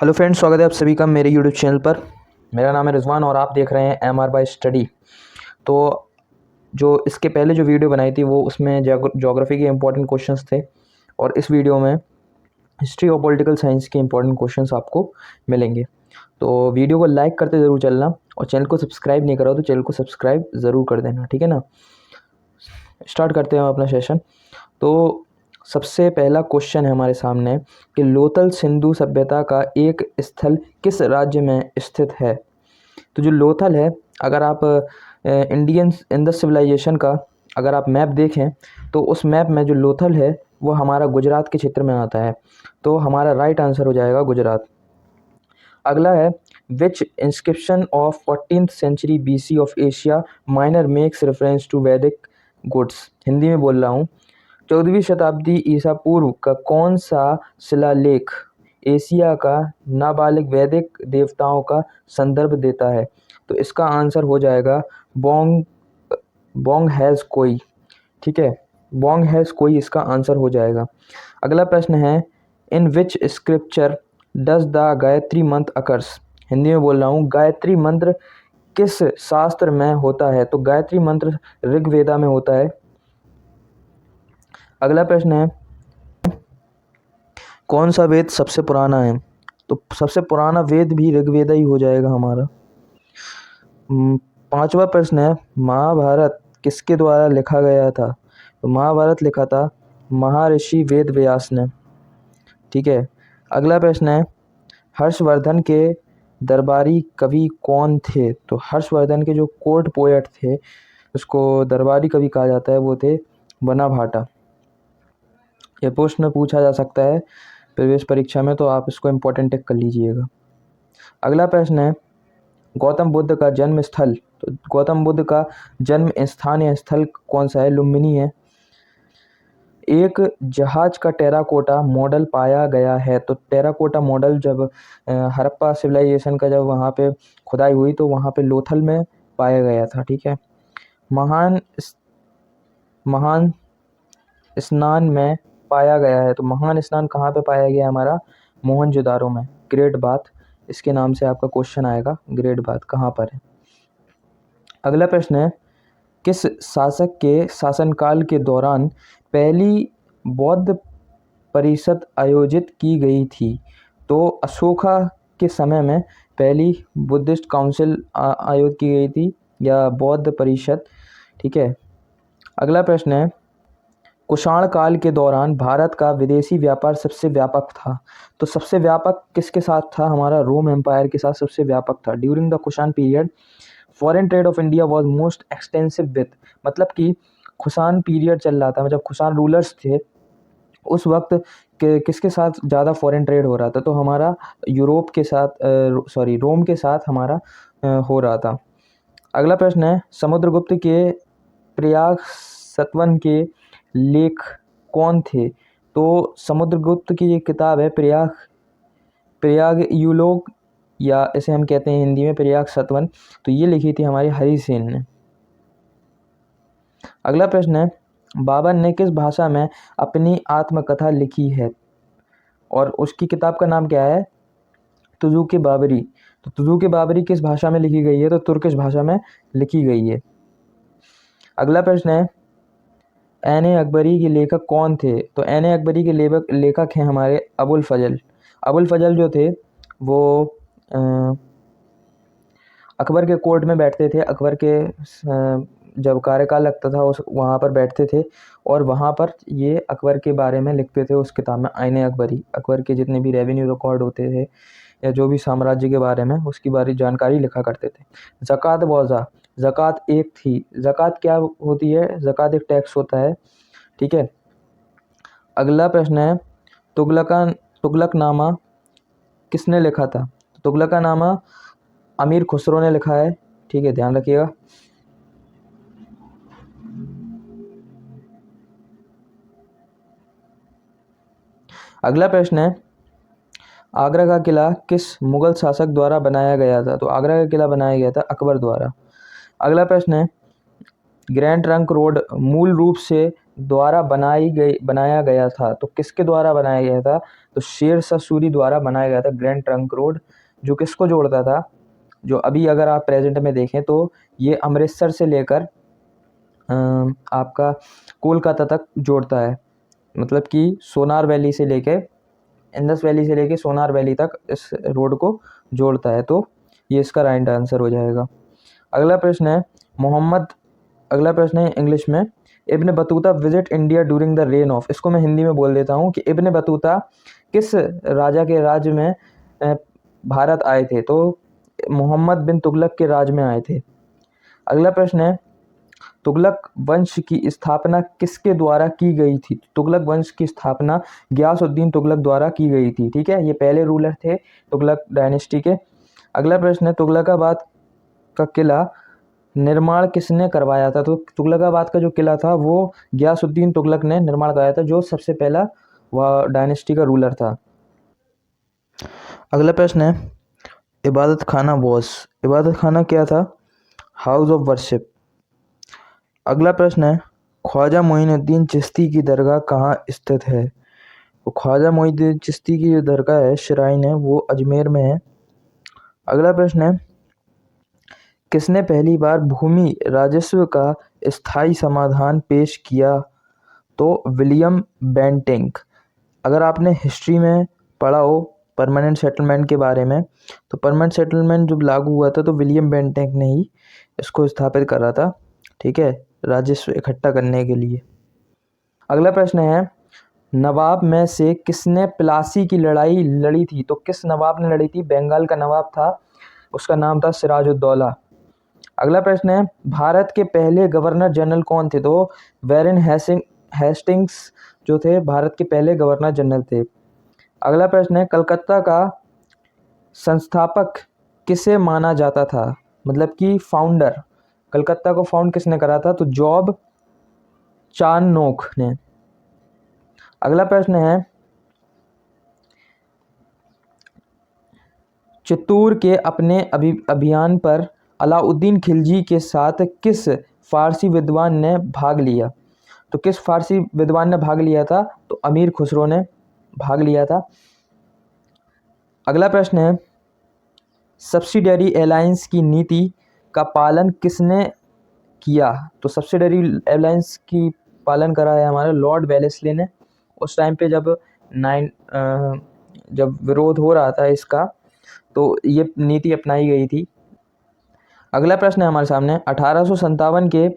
Hello friends, स्वागत है आप सभी का मेरे यूट्यूब चैनल पर। मेरा नाम है रिजवान और आप देख रहे हैं MR बाय स्टडी। तो जो इसके पहले जो वीडियो बनाई थी वो उसमें ज्योग्राफी के इंपॉर्टेंट क्वेश्चंस थे और इस वीडियो में हिस्ट्री और पॉलिटिकल साइंस के इंपॉर्टेंट क्वेश्चंस आपको मिलेंगे। तो वीडियो को लाइक करते ज़रूर चलना और चैनल को सब्सक्राइब नहीं करा हो तो चैनल को सब्सक्राइब ज़रूर कर देना, ठीक है ना। स्टार्ट करते हैं अपना सेशन। तो सबसे पहला क्वेश्चन है हमारे सामने कि लोथल सिंधु सभ्यता का एक स्थल किस राज्य में स्थित है। तो जो लोथल है, अगर आप इंडियन इंडस सिविलाइजेशन का अगर आप मैप देखें तो उस मैप में जो लोथल है वो हमारा गुजरात के क्षेत्र में आता है। तो हमारा राइट आंसर हो जाएगा गुजरात। अगला है which inscription of 14th century BC of Asia Minor makes reference to Vedic gods. Hindi में बोल रहा हूँ। 14वीं शताब्दी ईसा पूर्व का कौन सा शिलालेख एशिया का नाबालिग वैदिक देवताओं का संदर्भ देता है। तो इसका आंसर हो जाएगा बोंग हैज़ कोई। ठीक है, बोंग हैज़ कोई इसका आंसर हो जाएगा। अगला प्रश्न है इन विच स्क्रिप्चर डज द गायत्री मंत्र अकर्स। हिंदी में बोल रहा हूँ, गायत्री मंत्र किस शास्त्र में होता है। तो गायत्री मंत्र ऋग्वेदा में होता है। अगला प्रश्न है कौन सा वेद सबसे पुराना है। तो सबसे पुराना वेद भी ऋग्वेद ही हो जाएगा हमारा। पांचवा प्रश्न है महाभारत किसके द्वारा लिखा गया था। तो महाभारत लिखा था महर्षि वेद व्यास ने। ठीक है, अगला प्रश्न है हर्षवर्धन के दरबारी कवि कौन थे। तो हर्षवर्धन के जो कोर्ट पोएट थे उसको दरबारी कवि कहा जाता है, वो थे बनाभाटा। ये प्रश्न पूछा जा सकता है प्रवेश परीक्षा में, तो आप इसको इम्पोर्टेंट टिक कर लीजिएगा। अगला प्रश्न है गौतम बुद्ध का जन्म स्थल। तो गौतम बुद्ध का जन्म स्थान या स्थल कौन सा है। लुम्बिनी है। एक जहाज का टेराकोटा मॉडल पाया गया है। तो टेराकोटा मॉडल जब हड़प्पा सिविलाइजेशन का जब वहाँ पे खुदाई हुई तो वहाँ पे लोथल में पाया गया था। ठीक है, महान स्नान में पाया गया है। तो महान स्नान कहाँ पे पाया गया हमारा, मोहनजोदारो में। ग्रेट बाथ इसके नाम से आपका क्वेश्चन आएगा, ग्रेट बाथ कहाँ पर है। अगला प्रश्न है किस शासक के शासनकाल के दौरान पहली बौद्ध परिषद आयोजित की गई थी। तो अशोका के समय में पहली बुद्धिस्ट काउंसिल आयोजित की गई थी या बौद्ध परिषद। ठीक है, अगला प्रश्न है कुषाण काल के दौरान भारत का विदेशी व्यापार सबसे व्यापक था। तो सबसे व्यापक किसके साथ था, हमारा रोम एम्पायर के साथ सबसे व्यापक था। During the Kushan period foreign trade off India was most extensive with, मतलब कि कुषाण पीरियड चल रहा था, मतलब कुषाण रूलर्स थे उस वक्त किसके साथ ज़्यादा फॉरेन ट्रेड हो रहा था। तो हमारा यूरोप के साथ रोम के साथ हमारा हो रहा था। अगला प्रश्न है समुद्रगुप्त के प्रयाग सतवन के लेख कौन थे। तो समुद्रगुप्त की ये किताब है प्रयाग यूलोग, या इसे हम कहते हैं हिंदी में प्रयाग सतवन। तो ये लिखी थी हमारी हरि सेन ने। अगला प्रश्न है बाबर ने किस भाषा में अपनी आत्मकथा लिखी है और उसकी किताब का नाम क्या है, तुजुक बाबरी। तो तुजुक बाबरी किस भाषा में लिखी गई है, तो तुर्किश भाषा में लिखी गई है। अगला प्रश्न है ऐन अकबरी के लेखक कौन थे। तो ऐन अकबरी के लेखक हैं हमारे अबुल फजल। अबुल फजल जो थे वो अकबर के कोर्ट में बैठते थे। अकबर के जब कार्यकाल लगता था उस वहाँ पर बैठते थे और वहाँ पर ये अकबर के बारे में लिखते थे उस किताब में आईने अकबरी। अकबर के जितने भी रेवेन्यू रिकॉर्ड होते थे या जो भी साम्राज्य के बारे में उसकी बारे जानकारी लिखा करते थे। ज़कात वज़ा, ज़कात एक थी। ज़कात क्या होती है, ज़कात एक टैक्स होता है। ठीक है, अगला प्रश्न है तुगलकनामा किसने लिखा था। तुगलकनामा अमीर खुसरो ने लिखा है। ठीक है, ध्यान रखिएगा। अगला प्रश्न है आगरा का किला किस मुगल शासक द्वारा बनाया गया था। तो आगरा का किला बनाया गया था अकबर द्वारा। अगला प्रश्न है ग्रैंड ट्रंक रोड मूल रूप से द्वारा बनाया गया था? तो किसके द्वारा बनाया गया था? तो शेरशाह सूरी द्वारा बनाया गया था ग्रैंड ट्रंक रोड, जो किसको जोड़ता था? जो अभी अगर आप प्रेजेंट में देखें तो ये अमृतसर से लेकर आपका कोलकाता तक जोड़ता है। मतलब कि सोनार वैली से लेके इंडस वैली से लेके सोनार वैली तक इस रोड को जोड़ता है। तो ये इसका राइट आंसर हो जाएगा। अगला प्रश्न है अगला प्रश्न है इंग्लिश में, Ibn Battuta visit India during the rain of. इसको मैं हिंदी में बोल देता हूँ कि इब्न बतूता किस राजा के राज्य में भारत आए थे? तो मोहम्मद बिन तुगलक के राज में आए थे। अगला प्रश्न है, तुगलक वंश की स्थापना किसके द्वारा की गई थी? तुगलक वंश की स्थापना गयासुद्दीन तुगलक द्वारा की गई थी। ठीक है, ये पहले रूलर थे तुगलक डायनेस्टी के। अगला प्रश्न है, तुगलकाबाद का किला निर्माण किसने करवाया था? तो तुगलकाबाद का जो किला था वो गयासुद्दीन तुगलक ने निर्माण कराया था, जो सबसे पहला वह डायनेस्टी का रूलर था। अगला प्रश्न है, इबादत खाना क्या था? House of worship. अगला प्रश्न है, ख्वाजा मोइनुद्दीन चिश्ती की दरगाह कहाँ स्थित है? तो ख्वाजा मोइनुद्दीन चिश्ती की जो दरगाह है, श्राइन है, वो अजमेर में है। अगला प्रश्न है, किसने पहली बार भूमि राजस्व का स्थायी समाधान पेश किया? तो विलियम बेंटिंक। अगर आपने हिस्ट्री में पढ़ा हो परमानेंट सेटलमेंट के बारे में, तो परमानेंट सेटलमेंट जब लागू हुआ था तो विलियम बेंटिंक ने ही इसको स्थापित करा था। ठीक है, राजस्व इकट्ठा करने के लिए। अगला प्रश्न है, नवाब में से किसने प्लासी की लड़ाई लड़ी थी? तो किस नवाब ने लड़ी थी? बंगाल का नवाब था, उसका नाम था सिराजुद्दौला। अगला प्रश्न है, भारत के पहले गवर्नर जनरल कौन थे? तो वैरेन हेस्टिंग्स जो थे भारत के पहले गवर्नर जनरल थे। अगला प्रश्न है, कलकत्ता का संस्थापक किसे माना जाता था? मतलब कि फाउंडर, कलकत्ता को फाउंड किसने करा था? तो जॉब चारनोक ने। अगला प्रश्न है, चित्तूर के अपने अभियान पर अलाउद्दीन खिलजी के साथ किस फारसी विद्वान ने भाग लिया? तो किस फारसी विद्वान ने भाग लिया था? तो अमीर खुसरो ने भाग लिया था। अगला प्रश्न है, सब्सिडियरी अलायंस की नीति का पालन किसने किया? तो सब्सिडियरी अलायंस की पालन करा है हमारे लॉर्ड वेलेस्ली ने। उस टाइम पे जब विरोध हो रहा था इसका, तो ये नीति अपनाई गई थी। अगला प्रश्न है हमारे सामने, 1857 के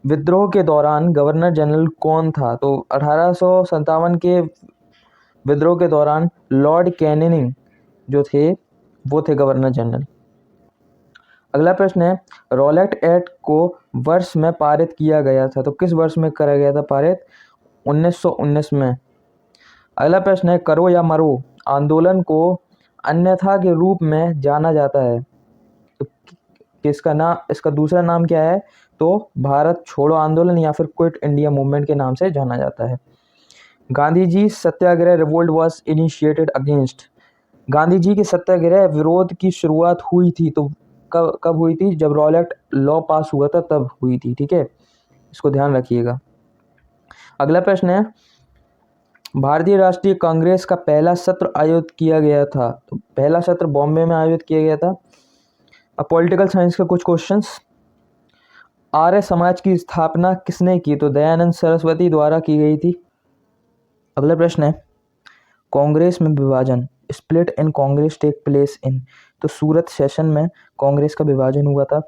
विद्रोह के दौरान गवर्नर जनरल कौन था? तो 1857 के विद्रोह के दौरान लॉर्ड कैनिंग जो थे वो थे गवर्नर जनरल। अगला प्रश्न है, रॉलेट एक्ट को वर्ष में पारित किया गया था? तो किस वर्ष में करा गया था पारित? 1919 में। अगला प्रश्न है, करो या मरो आंदोलन को अन्यथा के रूप में जाना जाता है, तो इसका दूसरा नाम क्या है? तो भारत छोड़ो आंदोलन या फिर क्विट इंडिया मूवमेंट के नाम से जाना जाता है। Gandhi ji satyagraha revolt was initiated against. Gandhi ji के सत्याग्रह विरोध की शुरुआत हुई थी, तो कब हुई थी? जब रॉलेट लॉ पास हुआ था तब हुई थी। ठीक है, इसको ध्यान रखिएगा। अगला प्रश्न है, भारतीय राष्ट्रीय कांग्रेस का पहला सत्र आयोजित किया गया था? तो पहला सत्र बॉम्बे में आयोजित किया गया था। अब पॉलिटिकल साइंस का कुछ क्वेश्चंस। आर्य समाज की स्थापना किसने की? तो दयानंद सरस्वती द्वारा की गई थी। अगला प्रश्न है, कांग्रेस में विभाजन split in Congress take place in. तो सूरत सेशन में कांग्रेस का विभाजन हुआ था।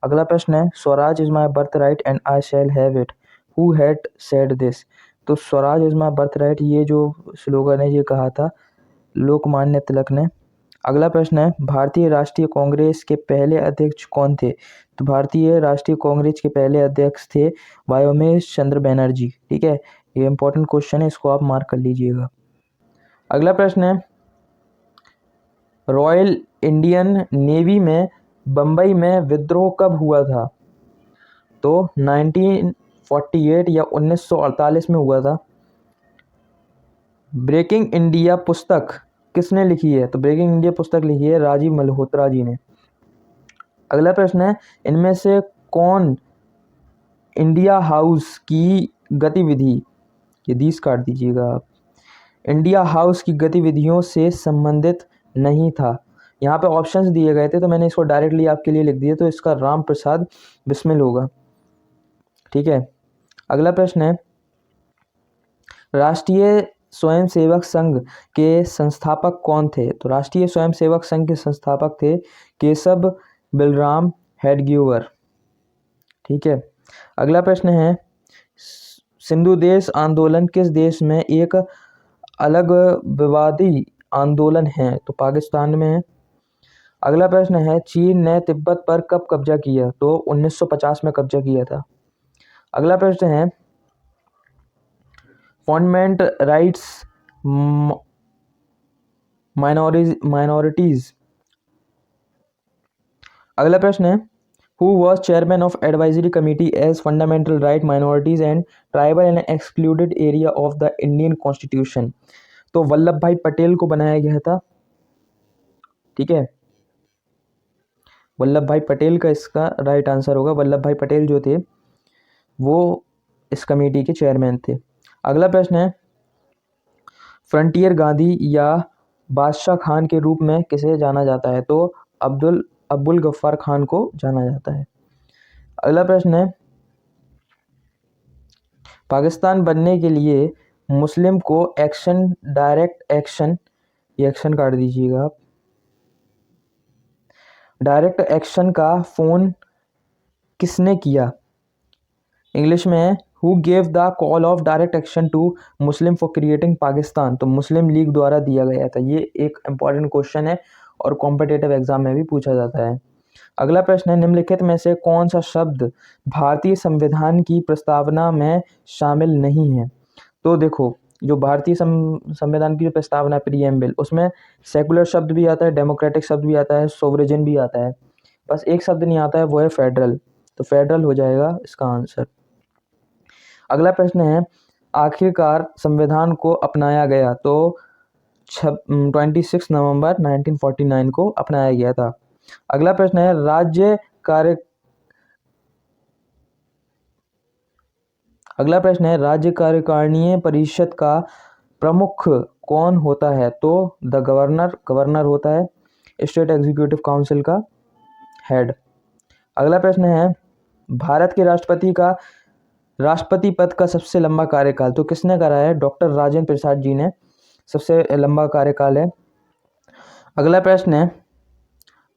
अगला प्रश्न है, swaraj is my birth right and I shall have it, who had said this? तो swaraj is my birth right, ये जो स्लोगन है ये कहा था लोकमान्य तिलक ने। अगला प्रश्न है, भारतीय राष्ट्रीय कांग्रेस के पहले अध्यक्ष कौन थे? तो भारतीय राष्ट्रीय कांग्रेस के पहले अध्यक्ष थे वायोमेश चंद्र बनर्जी। ठीक है, ये इंपॉर्टेंट क्वेश्चन है, इसको आप मार्क कर लीजिएगा। अगला प्रश्न है, रॉयल इंडियन नेवी में बंबई में विद्रोह कब हुआ था? तो 1948 या 1948 में हुआ था। ब्रेकिंग इंडिया पुस्तक किसने लिखी है? तो ब्रेकिंग इंडिया पुस्तक लिखी है राजीव मल्होत्रा जी ने। अगला प्रश्न है, इनमें से कौन इंडिया हाउस की गतिविधि, ये 20 काट दीजिएगा आप, इंडिया हाउस की गतिविधियों से संबंधित नहीं था। यहाँ पे ऑप्शंस दिए गए थे तो मैंने इसको डायरेक्टली आपके लिए लिख दिया, तो इसका राम प्रसाद बिस्मिल होगा। ठीक है, अगला प्रश्न है, राष्ट्रीय स्वयंसेवक संघ के संस्थापक कौन थे? तो राष्ट्रीय स्वयंसेवक संघ के संस्थापक थे केशव बलराम हेडग्यूवर। ठीक है, अगला प्रश्न है, सिंधु देश आंदोलन किस देश में एक अलग विवादी आंदोलन है? तो पाकिस्तान में है। अगला प्रश्न है, चीन ने तिब्बत पर कब कब्जा किया? तो 1950 में कब्जा किया था। अगला प्रश्न है, फंडामेंटल राइट्स माइनॉरिटीज। अगला प्रश्न है, who was chairman of advisory committee as fundamental right minorities and tribal and excluded area of the Indian constitution? तो वल्लभ भाई पटेल को बनाया गया था। ठीक है, वल्लभ भाई पटेल का इसका राइट आंसर होगा। वल्लभ भाई पटेल जो थे वो इस कमेटी के चेयरमैन थे। अगला प्रश्न है, फ्रंटियर गांधी या बादशाह खान के रूप में किसे जाना जाता है? तो अब्दुल गफ्फार खान को जाना जाता है। अगला प्रश्न है, पाकिस्तान बनने के लिए मुस्लिम को एक्शन, डायरेक्ट एक्शन, ये एक्शन काट दीजिएगा आप, डायरेक्ट एक्शन का फोन किसने किया? इंग्लिश में है, who gave the call of direct action to Muslim for creating Pakistan? तो मुस्लिम लीग द्वारा दिया गया था। ये एक इंपॉर्टेंट क्वेश्चन है और कॉम्पिटिटिव एग्जाम में भी पूछा जाता है। अगला प्रश्न है, निम्नलिखित में से कौन सा शब्द भारतीय संविधान की प्रस्तावना में शामिल नहीं है? तो देखो, जो भारतीय संविधान की जो प्रस्तावना प्रीएम्बल, उसमें सेकुलर शब्द भी आता है, डेमोक्रेटिक शब्द भी आता है, सोवरेजन भी आता है, बस एक शब्द नहीं आता है, वो है फेडरल। तो फेडरल हो जाएगा इसका आंसर। अगला प्रश्न है, आखिरकार संविधान को अपनाया गया? तो 26 नवंबर 1949 को अपनाया गया था। अगला प्रश्न है, राज्य कार्यकारिणी परिषद का प्रमुख कौन होता है? तो द गवर्नर होता है, स्टेट एग्जीक्यूटिव काउंसिल का हेड। अगला प्रश्न है, भारत के राष्ट्रपति पद का सबसे लंबा कार्यकाल तो किसने करा है? डॉक्टर राजेंद्र प्रसाद जी ने सबसे लंबा कार्यकाल है। अगला प्रश्न है,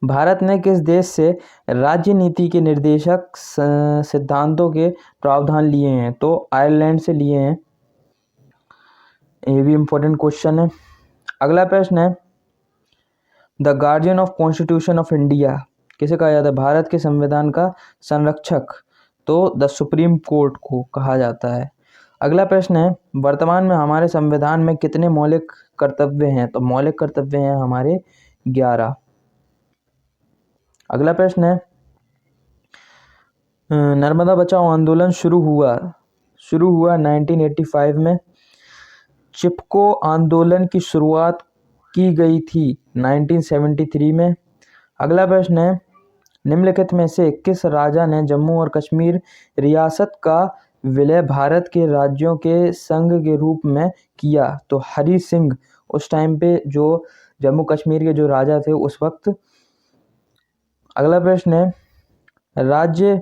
भारत ने किस देश से राज्य नीति के निर्देशक सिद्धांतों के प्रावधान लिए हैं? तो आयरलैंड से लिए हैं। ये भी इंपॉर्टेंट क्वेश्चन है। अगला प्रश्न है, the guardian of constitution of India किसे कहा जाता है? भारत के संविधान का संरक्षक, तो द सुप्रीम कोर्ट को कहा जाता है। अगला प्रश्न है, वर्तमान में हमारे संविधान में कितने मौलिक कर्तव्य हैं? तो मौलिक कर्तव्य हैं हमारे 11। अगला प्रश्न है, नर्मदा बचाओ आंदोलन शुरू हुआ 1985 में। चिपको आंदोलन की शुरुआत की गई थी 1973 में। अगला प्रश्न है, निम्नलिखित में से किस राजा ने जम्मू और कश्मीर रियासत का विलय भारत के राज्यों के संघ के रूप में किया? तो हरि सिंह, उस टाइम पे जो जम्मू कश्मीर के जो राजा थे उस वक्त। अगला प्रश्न है, राज्य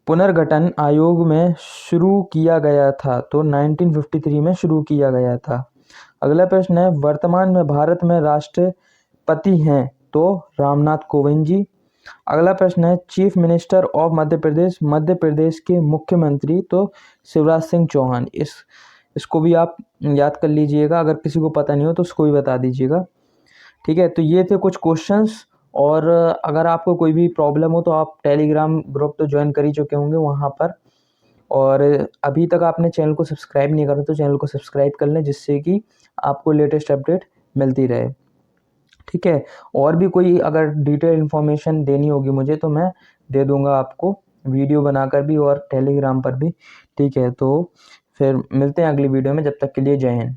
पुनर्गठन आयोग में शुरू किया गया था? तो 1953 में शुरू किया गया था। अगला प्रश्न है, वर्तमान में भारत में राष्ट्रपति हैं? तो रामनाथ कोविंद जी। अगला प्रश्न है, chief minister of Madhya Pradesh के मुख्यमंत्री? तो शिवराज सिंह चौहान। इसको भी आप याद कर लीजिएगा, अगर किसी को पता नहीं हो तो उसको भी बता दीजिएगा। ठीक है, तो ये थे कुछ क्वेश्चंस, और अगर आपको कोई भी प्रॉब्लम हो तो आप टेलीग्राम ग्रुप तो ज्वाइन कर ही चुके होंगे वहाँ पर, और अभी तक आपने चैनल को सब्सक्राइब नहीं करा तो चैनल को सब्सक्राइब कर लें, जिससे कि आपको लेटेस्ट अपडेट मिलती रहे। ठीक है, और भी कोई अगर डिटेल इन्फॉर्मेशन देनी होगी मुझे तो मैं दे दूंगा आपको, वीडियो बनाकर भी और टेलीग्राम पर भी। ठीक है, तो फिर मिलते हैं अगली वीडियो में, जब तक के लिए जय हिंद।